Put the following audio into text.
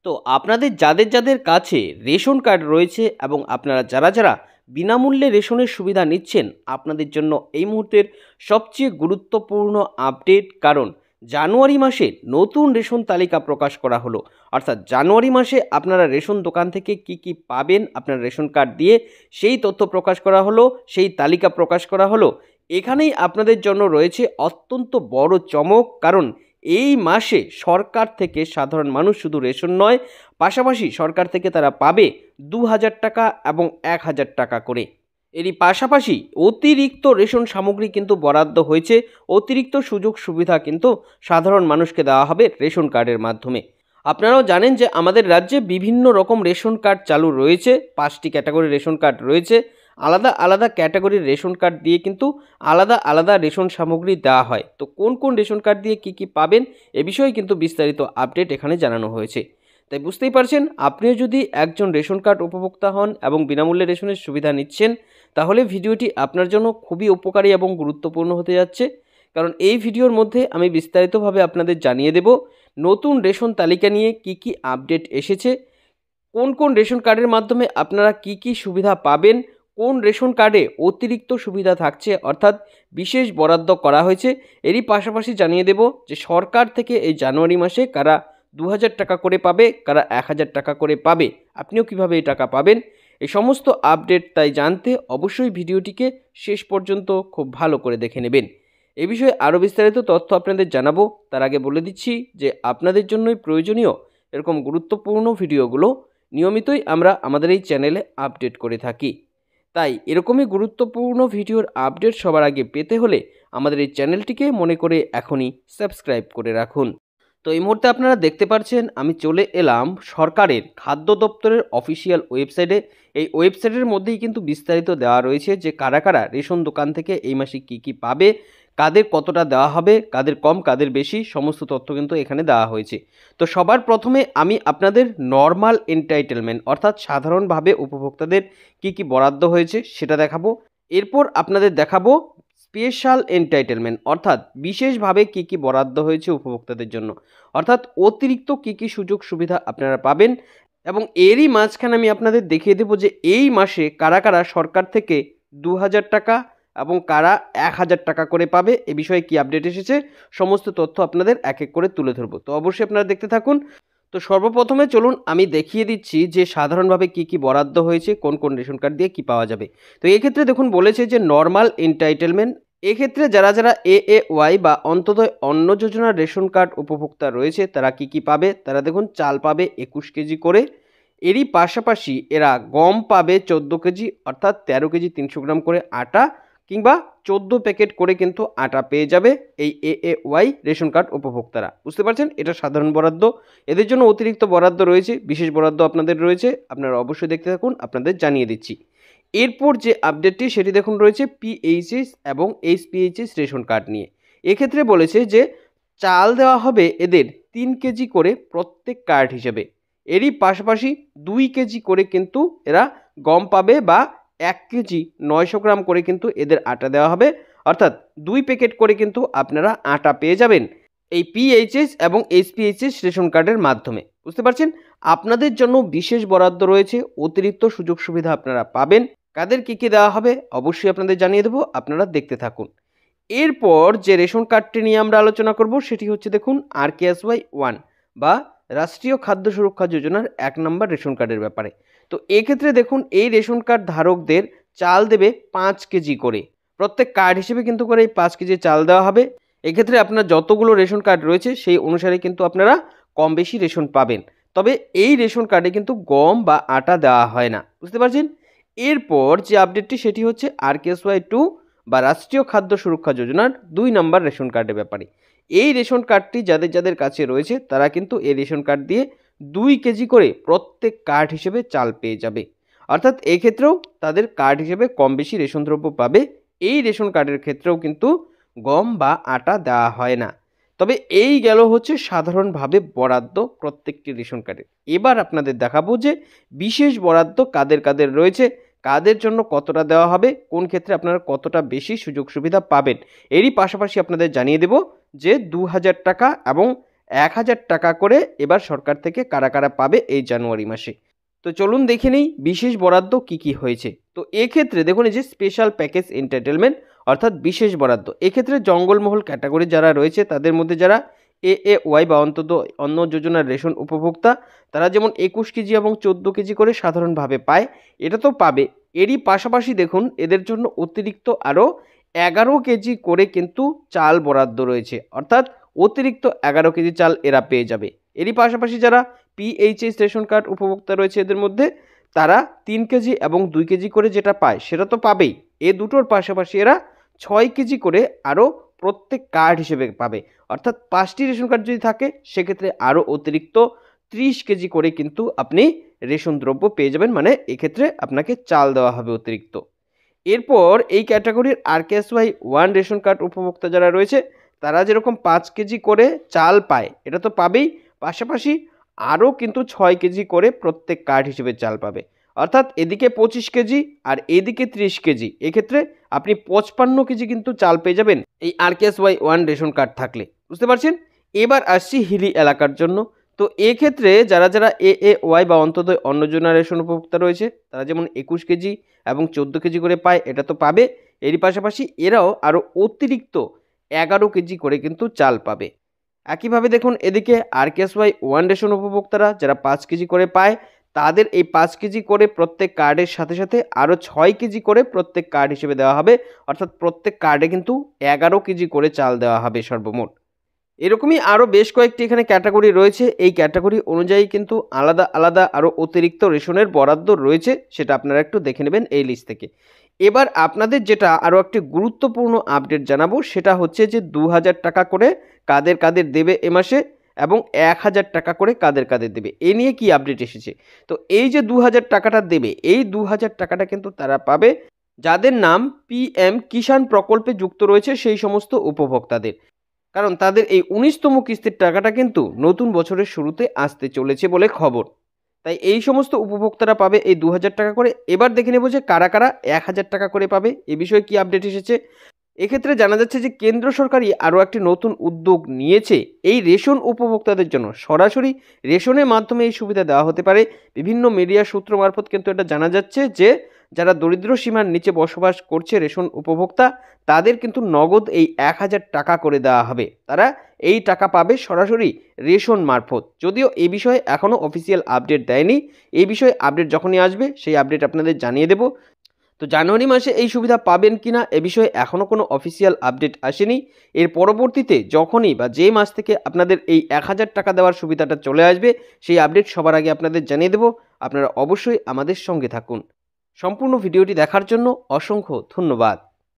তো আপনাদের যাদের যাদের কাছে রেশন কার্ড রয়েছে এবং আপনারা যারা যারা বিনামূল্যে রেশনের সুবিধা নিচ্ছেন, আপনাদের জন্য এই মুহূর্তের সবচেয়ে গুরুত্বপূর্ণ আপডেট। কারণ জানুয়ারি মাসে নতুন রেশন তালিকা প্রকাশ করা হলো। অর্থাৎ জানুয়ারি মাসে আপনারা রেশন দোকান থেকে কি কি পাবেন আপনার রেশন কার্ড দিয়ে, সেই তথ্য প্রকাশ করা হলো, সেই তালিকা প্রকাশ করা হলো। এখানেই আপনাদের জন্য রয়েছে অত্যন্ত বড় চমক। কারণ এই মাসে সরকার থেকে সাধারণ মানুষ শুধু রেশন নয়, পাশাপাশি সরকার থেকে তারা পাবে ২,০০০ টাকা এবং ১,০০০ টাকা করে। এরই পাশাপাশি অতিরিক্ত রেশন সামগ্রী কিন্তু বরাদ্দ হয়েছে। অতিরিক্ত সুযোগ সুবিধা কিন্তু সাধারণ মানুষকে দেওয়া হবে রেশন কার্ডের মাধ্যমে। আপনারাও জানেন যে আমাদের রাজ্যে বিভিন্ন রকম রেশন কার্ড চালু রয়েছে। 5টি ক্যাটাগরি রেশন কার্ড রয়েছে। আলাদা আলাদা ক্যাটাগরির রেশন কার্ড দিয়ে কিন্তু আলাদা আলাদা রেশন সামগ্রী দেওয়া হয়। তো কোন কোন রেশন কার্ড দিয়ে কি কি পাবেন এ বিষয়ে কিন্তু বিস্তারিত আপডেট এখানে জানানো হয়েছে। তাই বুঝতেই পারছেন, আপনিও যদি একজন রেশন কার্ড উপভোক্তা হন এবং বিনামূল্যে রেশনের সুবিধা নিচ্ছেন, তাহলে ভিডিওটি আপনার জন্য খুবই উপকারী এবং গুরুত্বপূর্ণ হতে যাচ্ছে। কারণ এই ভিডিওর মধ্যে আমি বিস্তারিতভাবে আপনাদের জানিয়ে দেব নতুন রেশন তালিকা নিয়ে কি কি আপডেট এসেছে, কোন কোন রেশন কার্ডের মাধ্যমে আপনারা কি কি সুবিধা পাবেন, কোন রেশন কার্ডে অতিরিক্ত সুবিধা থাকছে অর্থাৎ বিশেষ বরাদ্দ করা হয়েছে। এরই পাশাপাশি জানিয়ে দেব যে সরকার থেকে এই জানুয়ারি মাসে কারা ২,০০০ টাকা করে পাবে, কারা ১,০০০ টাকা করে পাবে, আপনিও কিভাবে এই টাকা পাবেন। এই সমস্ত আপডেট তাই জানতে অবশ্যই ভিডিওটিকে শেষ পর্যন্ত খুব ভালো করে দেখে নেবেন। এ বিষয়ে আরও বিস্তারিত তথ্য আপনাদের জানাবো। তার আগে বলে দিচ্ছি যে আপনাদের জন্যই প্রয়োজনীয় এরকম গুরুত্বপূর্ণ ভিডিওগুলো নিয়মিতই আমরা আমাদের এই চ্যানেলে আপডেট করে থাকি। তাই এরকমই গুরুত্বপূর্ণ ভিডিওর আপডেট সবার আগে পেতে হলে আমাদের এই চ্যানেলটিকে মনে করে এখনই সাবস্ক্রাইব করে রাখুন। তো এই মুহূর্তে আপনারা দেখতে পাচ্ছেন আমি চলে এলাম সরকারের খাদ্য দপ্তরের অফিসিয়াল ওয়েবসাইটে। এই ওয়েবসাইটের মধ্যেই কিন্তু বিস্তারিত দেওয়া রয়েছে যে কারা কারা রেশন দোকান থেকে এই মাসে কি কি পাবে, কাদের কতটা দেওয়া হবে, কাদের কম কাদের বেশি, সমস্ত তথ্য কিন্তু এখানে দেওয়া হয়েছে। তো সবার প্রথমে আমি আপনাদের নর্মাল এন্টাইটেলমেন্ট অর্থাৎ সাধারণভাবে উপভোক্তাদের কি কি বরাদ্দ হয়েছে সেটা দেখাবো। এরপর আপনাদের দেখাবো স্পেশাল এন্টাইটেলমেন্ট অর্থাৎ বিশেষভাবে কি কি বরাদ্দ হয়েছে উপভোক্তাদের জন্য, অর্থাৎ অতিরিক্ত কি কি সুযোগ সুবিধা আপনারা পাবেন। এবং এরই মাঝখানে আমি আপনাদের দেখিয়ে দেবো যে এই মাসে কারা কারা সরকার থেকে ২,০০০ টাকা এবং কারা ১,০০০ টাকা করে পাবে, এ বিষয়ে কি আপডেট এসেছে সমস্ত তথ্য আপনাদের এক এক করে তুলে ধরবো। তো অবশ্যই আপনারা দেখতে থাকুন। তো সর্বপ্রথমে চলুন আমি দেখিয়ে দিচ্ছি যে সাধারণভাবে কি কি বরাদ্দ হয়েছে, কোন কোন রেশন কার্ড দিয়ে কি পাওয়া যাবে। তো এক্ষেত্রে দেখুন বলেছে যে নর্মাল এন্টাইটেলমেন্ট, এক্ষেত্রে যারা যারা AAY বা অন্তদয় অন্ন যোজনার রেশন কার্ড উপভোক্তা রয়েছে তারা কি কি পাবে। তারা দেখুন চাল পাবে ২১ কেজি করে। এরই পাশাপাশি এরা গম পাবে ১৪ কেজি অর্থাৎ ১৩ কেজি ৩০০ গ্রাম করে আটা, কিংবা ১৪ প্যাকেট করে কিন্তু আটা পেয়ে যাবে এই AAY রেশন কার্ড উপভোক্তারা। বুঝতে পারছেন, এটা সাধারণ বরাদ্দ। এদের জন্য অতিরিক্ত বরাদ্দ রয়েছে, বিশেষ বরাদ্দ আপনাদের রয়েছে, আপনারা অবশ্যই দেখতে থাকুন, আপনাদের জানিয়ে দিচ্ছি। এরপর যে আপডেটটি সেটি দেখুন রয়েছে PHS এবং SPHS রেশন কার্ড নিয়ে। এক্ষেত্রে বলেছে যে চাল দেওয়া হবে এদের ৩ কেজি করে প্রত্যেক কার্ড হিসেবে। এরই পাশাপাশি ২ কেজি করে কিন্তু এরা গম পাবে বা ১ কেজি ৯০০ গ্রাম করে কিন্তু এদের আটা দেওয়া হবে, অর্থাৎ ২ প্যাকেট করে কিন্তু আপনারা আটা পেয়ে যাবেন এই PHS এবং SPHS রেশন কার্ডের মাধ্যমে। বুঝতে পারছেন, আপনাদের জন্য বিশেষ বরাদ্দ রয়েছে, অতিরিক্ত সুযোগ সুবিধা আপনারা পাবেন। কাদের কী কী দেওয়া হবে অবশ্যই আপনাদের জানিয়ে দেবো, আপনারা দেখতে থাকুন। এরপর যে রেশন কার্ডটি নিয়ে আমরা আলোচনা করব সেটি হচ্ছে দেখুন RKSY 1 বা রাষ্ট্রীয় খাদ্য সুরক্ষা যোজনার ১ নম্বর রেশন কার্ডের ব্যাপারে। তো এক্ষেত্রে দেখুন এই রেশন কার্ড ধারকদের চাল দেবে ৫ কেজি করে, প্রত্যেক কার্ড হিসেবে কিন্তু করে এই ৫ কেজি চাল দেওয়া হবে। এক্ষেত্রে আপনার যতগুলো রেশন কার্ড রয়েছে সেই অনুসারে কিন্তু আপনারা কম বেশি রেশন পাবেন, তবে এই রেশন কার্ডে কিন্তু গম বা আটা দেওয়া হয় না। বুঝতে পারছেন। এরপর যে আপডেটটি সেটি হচ্ছে RKSY 2 বা রাষ্ট্রীয় খাদ্য সুরক্ষা যোজনার ২ নম্বর রেশন কার্ডের ব্যাপারে। এই রেশন কার্ডটি যাদের যাদের কাছে রয়েছে তারা কিন্তু এই রেশন কার্ড দিয়ে ২ কেজি করে প্রত্যেক কার্ড হিসেবে চাল পেয়ে যাবে, অর্থাৎ এই ক্ষেত্রেও তাদের কার্ড হিসেবে কম বেশি রেশন দ্রব্য পাবে। এই রেশন কার্ডের ক্ষেত্রেও কিন্তু গম বা আটা দেওয়া হয় না। তবে এই গেল হচ্ছে সাধারণভাবে বরাদ্দ প্রত্যেকটি রেশন কার্ডে। এবার আপনাদের দেখাবো যে বিশেষ বরাদ্দ কাদের কাদের রয়েছে, কাদের জন্য কতটা দেওয়া হবে, কোন ক্ষেত্রে আপনারা কতটা বেশি সুযোগ সুবিধা পাবেন। এরই পাশাপাশি আপনাদের জানিয়ে দেব যে ২,০০০ টাকা এবং 1000 টাকা করে এবার সরকার থেকে কারা কারা পাবে এই জানুয়ারি মাসে। তো চলুন দেখে নিই বিশেষ বরাদ্দ কি কি হয়েছে। তো এক্ষেত্রে দেখুন এই যে স্পেশাল প্যাকেজ এন্টারটেনমেন্ট অর্থাৎ বিশেষ বরাদ্দ, এক্ষেত্রে জঙ্গলমহল ক্যাটাগরি যারা রয়েছে তাদের মধ্যে যারা AAY বা অন্তত অন্ন যোজনার রেশন উপভোক্তা, তারা যেমন 21 কেজি এবং 14 কেজি করে সাধারণভাবে পায়, এটা তো পাবে। এরই পাশাপাশি দেখুন এদের জন্য অতিরিক্ত আরও 11 কেজি করে কিন্তু চাল বরাদ্দ রয়েছে, অর্থাৎ অতিরিক্ত 11 কেজি চাল এরা পেয়ে যাবে। এরই পাশাপাশি যারা PHS রেশন কার্ড উপভোক্তা রয়েছে এদের মধ্যে, তারা 3 কেজি এবং 2 কেজি করে যেটা পায় সেটা তো পাবেই, এ দুটোর পাশাপাশি এরা 6 কেজি করে আরও প্রত্যেক কার্ড হিসেবে পাবে। অর্থাৎ 5টি রেশন কার্ড যদি থাকে সেক্ষেত্রে আরও অতিরিক্ত 30 কেজি করে কিন্তু আপনি রেশন দ্রব্য পেয়ে যাবেন, মানে এক্ষেত্রে আপনাকে চাল দেওয়া হবে অতিরিক্ত। এরপর এই ক্যাটাগরির RKSY 1 রেশন কার্ড উপভোক্তা যারা রয়েছে তারা যেরকম 5 কেজি করে চাল পায় এটা তো পাবেই, পাশাপাশি আরও কিন্তু 6 কেজি করে প্রত্যেক কার্ড হিসেবে চাল পাবে। অর্থাৎ এদিকে 25 কেজি আর এদিকে 30 কেজি, এক্ষেত্রে আপনি 55 কেজি কিন্তু চাল পেয়ে যাবেন এই RKSY 1 রেশন কার্ড থাকলে। বুঝতে পারছেন? এবার আসছি হিলি এলাকার জন্য। তো এক্ষেত্রে যারা যারা AAY বা অন্তত অন্য যোজনা রেশন উপভোক্তা রয়েছে তারা যেমন 21 কেজি এবং 14 কেজি করে পায় এটা তো পাবে, এরই পাশাপাশি এরাও আরও অতিরিক্ত 11 কেজি করে কিন্তু চাল পাবে। একইভাবে দেখুন এদিকে RKSY 1 রেশন উপভোক্তারা যারা 5 কেজি করে পায় তাদের এই 5 কেজি করে প্রত্যেক কার্ডের সাথে সাথে আরও 6 কেজি করে প্রত্যেক কার্ড হিসেবে দেওয়া হবে, অর্থাৎ প্রত্যেক কার্ডে কিন্তু 11 কেজি করে চাল দেওয়া হবে সর্বমোট। এরকমই আরও বেশ কয়েকটি এখানে ক্যাটাগরি রয়েছে, এই ক্যাটাগরি অনুযায়ী কিন্তু আলাদা আলাদা আরও অতিরিক্ত রেশনের বরাদ্দ রয়েছে, সেটা আপনারা একটু দেখে নেবেন এই লিস্ট থেকে। এবার আপনাদের যেটা আরও একটি গুরুত্বপূর্ণ আপডেট জানাবো সেটা হচ্ছে যে 2000 টাকা করে কাদের কাদের দেবে এ মাসে এবং 1000 টাকা করে কাদের কাদের দেবে, এ নিয়ে কি আপডেট এসেছে। তো এই যে 2000 টাকাটা দেবে, এই 2000 টাকাটা কিন্তু তারা পাবে যাদের নাম PM কিষাণ প্রকল্পে যুক্ত রয়েছে সেই সমস্ত উপভোক্তাদের, কারণ তাদের এই 19তম কিস্তির টাকাটা কিন্তু নতুন বছরের শুরুতে আসতে চলেছে বলে খবর। তাই এই সমস্ত উপভোক্তারা পাবে এই 2000 টাকা করে। এবার দেখে নেব যে কারা কারা 1000 টাকা করে পাবে, এ বিষয়ে কি আপডেট এসেছে। এক্ষেত্রে জানা যাচ্ছে যে কেন্দ্র সরকারই আরও একটি নতুন উদ্যোগ নিয়েছে এই রেশন উপভোক্তাদের জন্য, সরাসরি রেশনের মাধ্যমে এই সুবিধা দেওয়া হতে পারে। বিভিন্ন মিডিয়া সূত্র মারফত কিন্তু এটা জানা যাচ্ছে যে যারা দরিদ্র সীমার নিচে বসবাস করছে রেশন উপভোক্তা তাদের কিন্তু নগদ এই 1000 টাকা করে দেওয়া হবে, তারা এই টাকা পাবে সরাসরি রেশন মারফত। যদিও এই বিষয়ে এখনও অফিসিয়াল আপডেট দেয়নি, এই বিষয়ে আপডেট যখনই আসবে সেই আপডেট আপনাদের জানিয়ে দেব। তো জানুয়ারি মাসে এই সুবিধা পাবেন কিনা এ বিষয়ে এখনও কোনো অফিসিয়াল আপডেট আসেনি। এর পরবর্তীতে যখনই বা যে মাস থেকে আপনাদের এই 1000 টাকা দেওয়ার সুবিধাটা চলে আসবে সেই আপডেট সবার আগে আপনাদের জানিয়ে দেব। আপনারা অবশ্যই আমাদের সঙ্গে থাকুন। সম্পূর্ণ ভিডিওটি দেখার জন্য অসংখ্য ধন্যবাদ।